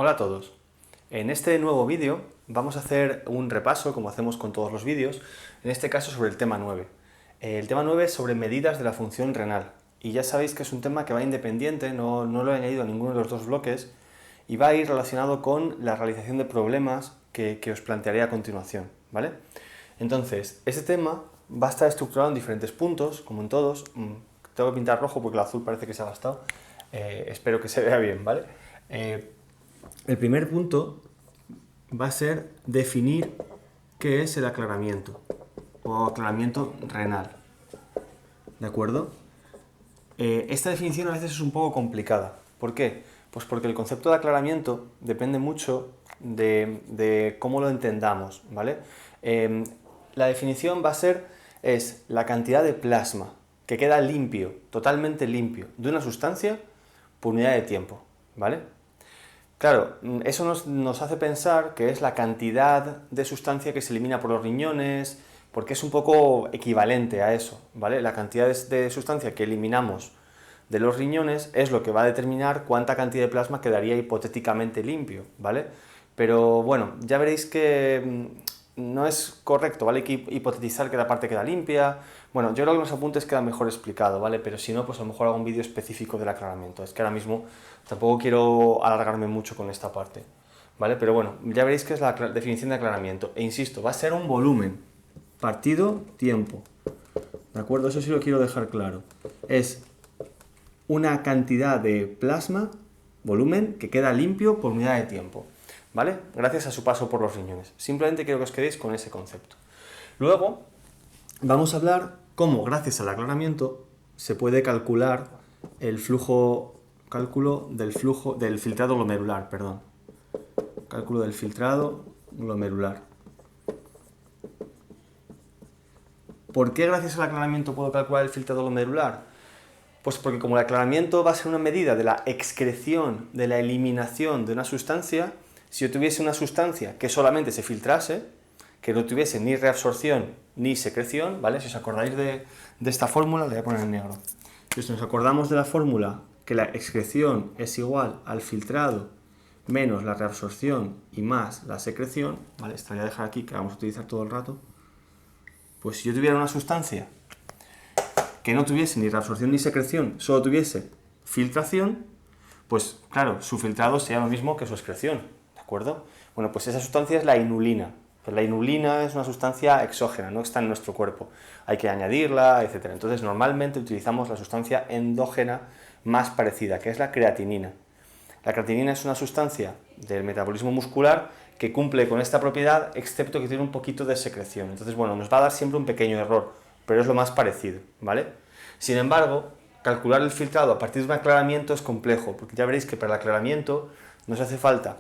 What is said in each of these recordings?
Hola a todos. En este nuevo vídeo vamos a hacer un repaso, como hacemos con todos los vídeos, en este caso sobre el tema 9. El tema 9 es sobre medidas de la función renal. Y ya sabéis que es un tema que va independiente, no lo he añadido a ninguno de los dos bloques, y va a ir relacionado con la realización de problemas que os plantearé a continuación, ¿vale? Entonces, este tema va a estar estructurado en diferentes puntos, como en todos. Tengo que pintar rojo porque el azul parece que se ha gastado. Espero que se vea bien, ¿vale? El primer punto va a ser definir qué es el aclaramiento o aclaramiento renal, ¿de acuerdo? Esta definición a veces es un poco complicada. ¿Por qué? Pues porque el concepto de aclaramiento depende mucho de cómo lo entendamos, ¿vale? La definición va a ser, es la cantidad de plasma que queda limpio, totalmente limpio, de una sustancia por unidad de tiempo, ¿vale? Claro, eso nos hace pensar que es la cantidad de sustancia que se elimina por los riñones, porque es un poco equivalente a eso, ¿vale? La cantidad de sustancia que eliminamos de los riñones es lo que va a determinar cuánta cantidad de plasma quedaría hipotéticamente limpio, ¿vale? Pero bueno, ya veréis que no es correcto, ¿vale? Hay que hipotetizar que la parte queda limpia. Bueno, yo creo que en los apuntes queda mejor explicado, ¿vale? Pero si no, pues a lo mejor hago un vídeo específico del aclaramiento. Es que ahora mismo tampoco quiero alargarme mucho con esta parte, ¿vale? Pero bueno, ya veréis que es la definición de aclaramiento. E insisto, va a ser un volumen partido tiempo, ¿de acuerdo? Eso sí lo quiero dejar claro. Es una cantidad de plasma, volumen, que queda limpio por unidad de tiempo, ¿vale? Gracias a su paso por los riñones. Simplemente quiero que os quedéis con ese concepto. Luego, vamos a hablar cómo, gracias al aclaramiento, se puede calcular el cálculo del filtrado glomerular, perdón. Cálculo del filtrado glomerular. ¿Por qué gracias al aclaramiento puedo calcular el filtrado glomerular? Pues porque como el aclaramiento va a ser una medida de la excreción, de la eliminación de una sustancia, si yo tuviese una sustancia que solamente se filtrase, que no tuviese ni reabsorción ni secreción, ¿vale? Si os acordáis de esta fórmula, la voy a poner en negro. Si nos acordamos de la fórmula que la excreción es igual al filtrado menos la reabsorción y más la secreción, ¿vale? Esta voy a dejar aquí, que la vamos a utilizar todo el rato. Pues si yo tuviera una sustancia que no tuviese ni reabsorción ni secreción, solo tuviese filtración, pues claro, su filtrado sería lo mismo que su excreción, ¿de acuerdo? Bueno, pues esa sustancia es la inulina. Pues la inulina es una sustancia exógena, no está en nuestro cuerpo. Hay que añadirla, etc. Entonces, normalmente utilizamos la sustancia endógena más parecida, que es la creatinina. La creatinina es una sustancia del metabolismo muscular que cumple con esta propiedad, excepto que tiene un poquito de secreción. Entonces, bueno, nos va a dar siempre un pequeño error, pero es lo más parecido, ¿vale? Sin embargo, calcular el filtrado a partir de un aclaramiento es complejo, porque ya veréis que para el aclaramiento nos hace falta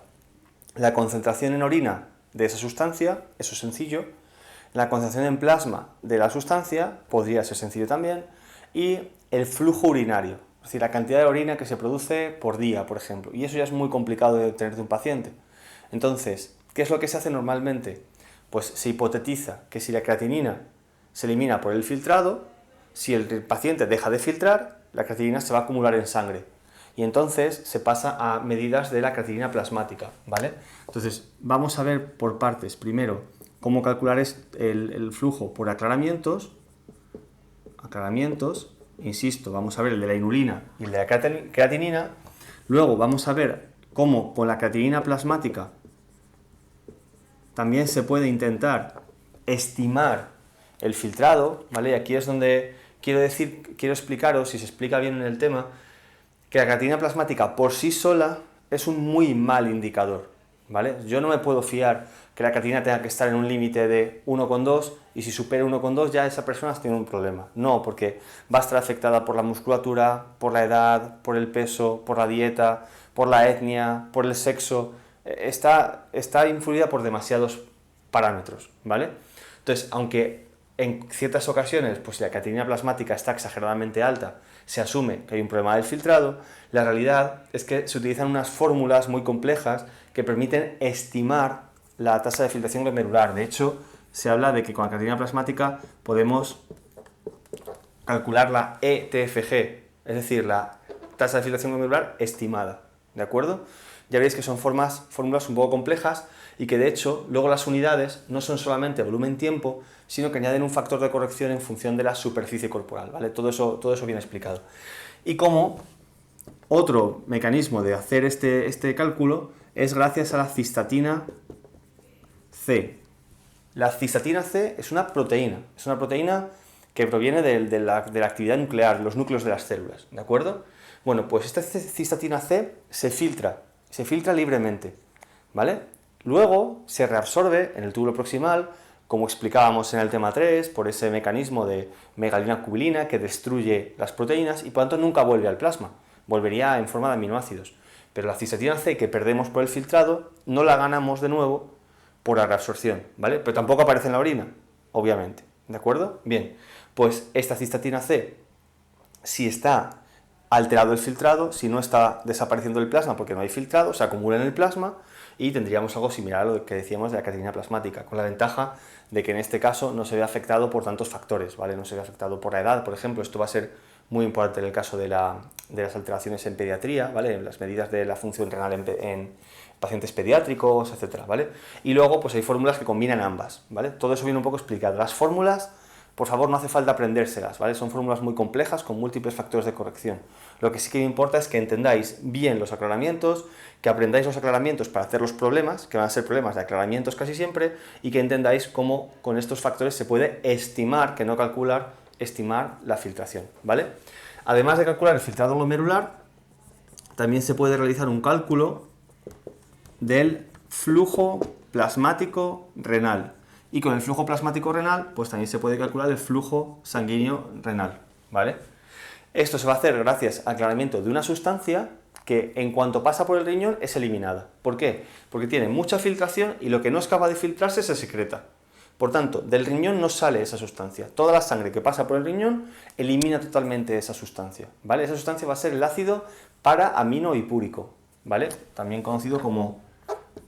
la concentración en orina de esa sustancia, eso es sencillo, la concentración en plasma de la sustancia, podría ser sencillo también, y el flujo urinario, es decir, la cantidad de orina que se produce por día, por ejemplo, y eso ya es muy complicado de obtener de un paciente. Entonces, ¿qué es lo que se hace normalmente? Pues se hipotetiza que si la creatinina se elimina por el filtrado, si el paciente deja de filtrar, la creatinina se va a acumular en sangre. Y entonces se pasa a medidas de la creatinina plasmática, ¿vale? Entonces, vamos a ver por partes. Primero, cómo calcular el flujo por aclaramientos. Insisto, vamos a ver el de la inulina y el de la creatinina. Luego vamos a ver cómo con la creatinina plasmática también se puede intentar estimar el filtrado, ¿vale? Y aquí es donde quiero explicaros, si se explica bien en el tema, que la creatinina plasmática por sí sola es un muy mal indicador, ¿vale? Yo no me puedo fiar que la creatinina tenga que estar en un límite de 1,2 y si supera 1,2 ya esa persona tiene un problema. No, porque va a estar afectada por la musculatura, por la edad, por el peso, por la dieta, por la etnia, por el sexo. Está influida por demasiados parámetros, ¿vale? Entonces, aunque en ciertas ocasiones, pues si la creatinina plasmática está exageradamente alta, se asume que hay un problema del filtrado, la realidad es que se utilizan unas fórmulas muy complejas que permiten estimar la tasa de filtración glomerular. De hecho, se habla de que con la creatinina plasmática podemos calcular la ETFG, es decir, la tasa de filtración glomerular estimada, ¿de acuerdo? ya veréis que son fórmulas un poco complejas y que de hecho luego las unidades no son solamente volumen-tiempo, sino que añaden un factor de corrección en función de la superficie corporal, ¿vale? Todo eso bien explicado. Y como otro mecanismo de hacer este cálculo es gracias a la cistatina C. La cistatina C es una proteína que proviene de la actividad nuclear, los núcleos de las células, ¿de acuerdo? Bueno, pues esta cistatina C se filtra libremente, ¿vale? Luego se reabsorbe en el túbulo proximal, como explicábamos en el tema 3, por ese mecanismo de megalina-cubilina que destruye las proteínas y por lo tanto nunca vuelve al plasma, volvería en forma de aminoácidos. Pero la cistatina C que perdemos por el filtrado no la ganamos de nuevo por la reabsorción, ¿vale? Pero tampoco aparece en la orina, obviamente, ¿de acuerdo? Bien, pues esta cistatina C, si está alterado el filtrado, si no está desapareciendo el plasma porque no hay filtrado, se acumula en el plasma y tendríamos algo similar a lo que decíamos de la creatinina plasmática, con la ventaja de que en este caso no se ve afectado por tantos factores, ¿vale? No se ve afectado por la edad, por ejemplo, esto va a ser muy importante en el caso de las alteraciones en pediatría, ¿vale? En las medidas de la función renal en pacientes pediátricos, etcétera, ¿vale? Y luego pues hay fórmulas que combinan ambas, ¿vale? Todo eso viene un poco explicado. Las fórmulas, por favor, no hace falta aprendérselas, ¿vale? Son fórmulas muy complejas con múltiples factores de corrección. Lo que sí que me importa es que entendáis bien los aclaramientos, que aprendáis los aclaramientos para hacer los problemas, que van a ser problemas de aclaramientos casi siempre, y que entendáis cómo con estos factores se puede estimar, que no calcular, estimar la filtración, ¿vale? Además de calcular el filtrado glomerular, también se puede realizar un cálculo del flujo plasmático renal. Y con el flujo plasmático renal, pues también se puede calcular el flujo sanguíneo renal, ¿vale? Esto se va a hacer gracias al aclaramiento de una sustancia que en cuanto pasa por el riñón es eliminada. ¿Por qué? Porque tiene mucha filtración y lo que no es capaz de filtrarse se secreta. Por tanto, del riñón no sale esa sustancia. Toda la sangre que pasa por el riñón elimina totalmente esa sustancia, ¿vale? Esa sustancia va a ser el ácido para-aminohipúrico, ¿vale? También conocido como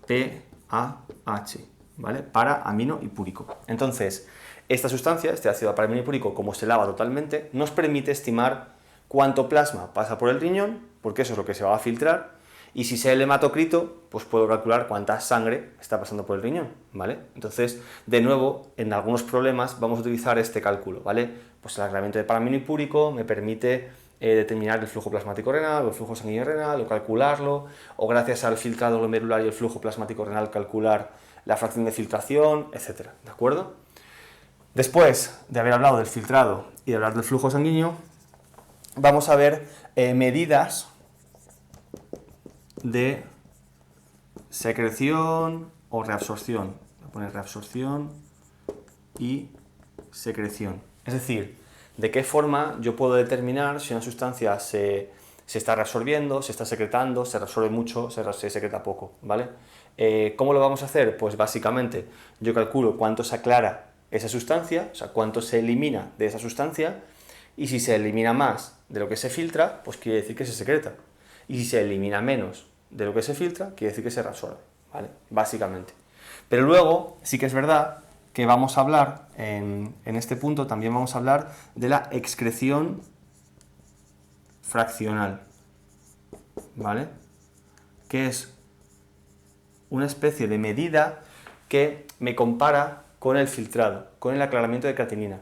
PAH, ¿vale? Para-aminohipúrico. Entonces, esta sustancia, este ácido para-aminohipúrico, como se lava totalmente, nos permite estimar cuánto plasma pasa por el riñón, porque eso es lo que se va a filtrar, y si sé el hematocrito, pues puedo calcular cuánta sangre está pasando por el riñón, ¿vale? Entonces, de nuevo, en algunos problemas vamos a utilizar este cálculo, ¿vale? Pues el aclaramiento de para-aminohipúrico me permite determinar el flujo plasmático renal o el flujo sanguíneo renal o calcularlo, o gracias al filtrado glomerular y el flujo plasmático renal calcular la fracción de filtración, etcétera, ¿de acuerdo? Después de haber hablado del filtrado y de hablar del flujo sanguíneo, vamos a ver medidas de secreción o reabsorción. Voy a poner reabsorción y secreción. Es decir, de qué forma yo puedo determinar si una sustancia se está reabsorbiendo, se está secretando, se reabsorbe mucho, se secreta poco, ¿vale? ¿Cómo lo vamos a hacer? Pues básicamente yo calculo cuánto se aclara esa sustancia, o sea, cuánto se elimina de esa sustancia, y si se elimina más de lo que se filtra, pues quiere decir que se secreta. Y si se elimina menos de lo que se filtra, quiere decir que se reabsorbe, ¿vale? Básicamente. Pero luego sí que es verdad que vamos a hablar, en este punto también vamos a hablar de la excreción fraccional, ¿vale? Que es una especie de medida que me compara con el filtrado, con el aclaramiento de creatinina.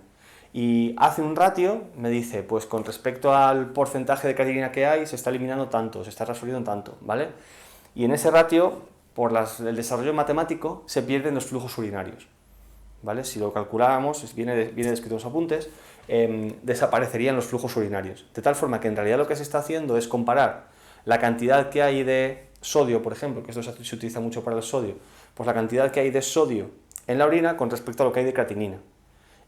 Y hace un ratio, me dice, pues con respecto al porcentaje de creatinina que hay, se está eliminando tanto, se está reabsorbiendo tanto, ¿vale? Y en ese ratio, por el desarrollo matemático, se pierden los flujos urinarios, ¿vale? Si lo calculáramos, viene descrito en los apuntes, desaparecerían los flujos urinarios. De tal forma que en realidad lo que se está haciendo es comparar la cantidad que hay de sodio, por ejemplo, que esto se utiliza mucho para el sodio, pues la cantidad que hay de sodio en la orina con respecto a lo que hay de creatinina.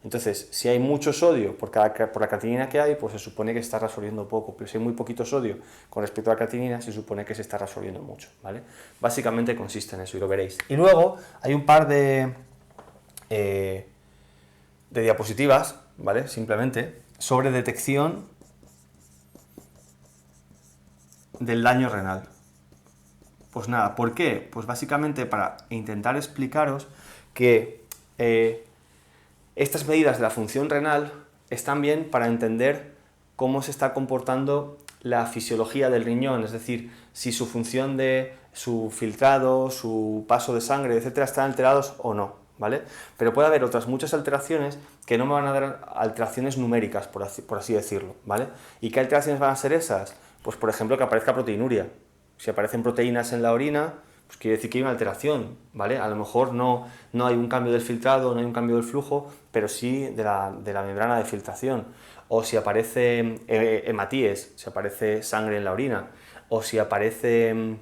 Entonces, si hay mucho sodio por la creatinina que hay, pues se supone que se está reabsorbiendo poco, pero si hay muy poquito sodio con respecto a la creatinina, se supone que se está reabsorbiendo mucho, ¿vale? Básicamente consiste en eso y lo veréis. Y luego hay un par de diapositivas, ¿vale? Simplemente, sobre detección del daño renal. Pues nada, ¿por qué? Pues básicamente para intentar explicaros que estas medidas de la función renal están bien para entender cómo se está comportando la fisiología del riñón, es decir, si su función de su filtrado, su paso de sangre, etcétera, están alterados o no, ¿vale? Pero puede haber otras muchas alteraciones que no me van a dar alteraciones numéricas, por así decirlo, ¿vale? ¿Y qué alteraciones van a ser esas? Pues, por ejemplo, que aparezca proteinuria. Si aparecen proteínas en la orina, pues quiere decir que hay una alteración, ¿vale? A lo mejor no hay un cambio del filtrado, no hay un cambio del flujo, pero sí de la membrana de filtración. O si aparece hematíes, si aparece sangre en la orina, o si aparece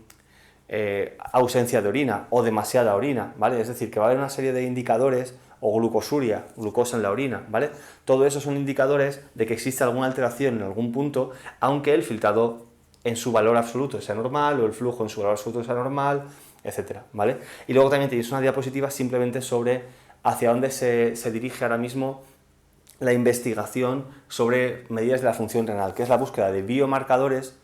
ausencia de orina o demasiada orina, ¿vale? Es decir, que va a haber una serie de indicadores, o glucosuria, glucosa en la orina, ¿vale? Todo eso son indicadores de que existe alguna alteración en algún punto, aunque el filtrado en su valor absoluto sea normal, o el flujo en su valor absoluto sea normal, etcétera, ¿vale? Y luego también tenéis una diapositiva simplemente sobre hacia dónde se dirige ahora mismo la investigación sobre medidas de la función renal, que es la búsqueda de biomarcadores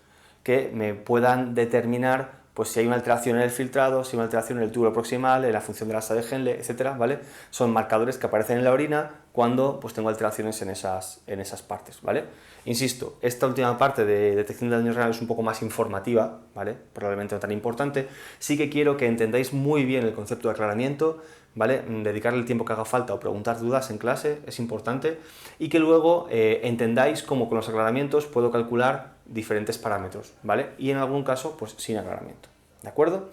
que me puedan determinar pues si hay una alteración en el filtrado, si hay una alteración en el túbulo proximal, en la función de la asa de Henle, etcétera, ¿vale? Son marcadores que aparecen en la orina cuando pues tengo alteraciones en esas partes, ¿vale? Insisto, esta última parte de detección de daños renales es un poco más informativa, ¿vale? Probablemente no tan importante. Sí que quiero que entendáis muy bien el concepto de aclaramiento, ¿vale? Dedicarle el tiempo que haga falta o preguntar dudas en clase es importante, y que luego entendáis cómo con los aclaramientos puedo calcular diferentes parámetros, ¿vale? Y en algún caso, pues sin aclaramiento, ¿de acuerdo?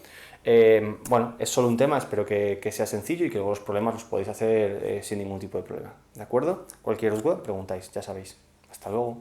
Bueno, es solo un tema, espero que sea sencillo y que luego los problemas los podéis hacer sin ningún tipo de problema, ¿de acuerdo? Cualquier duda, preguntáis, ya sabéis. Hasta luego.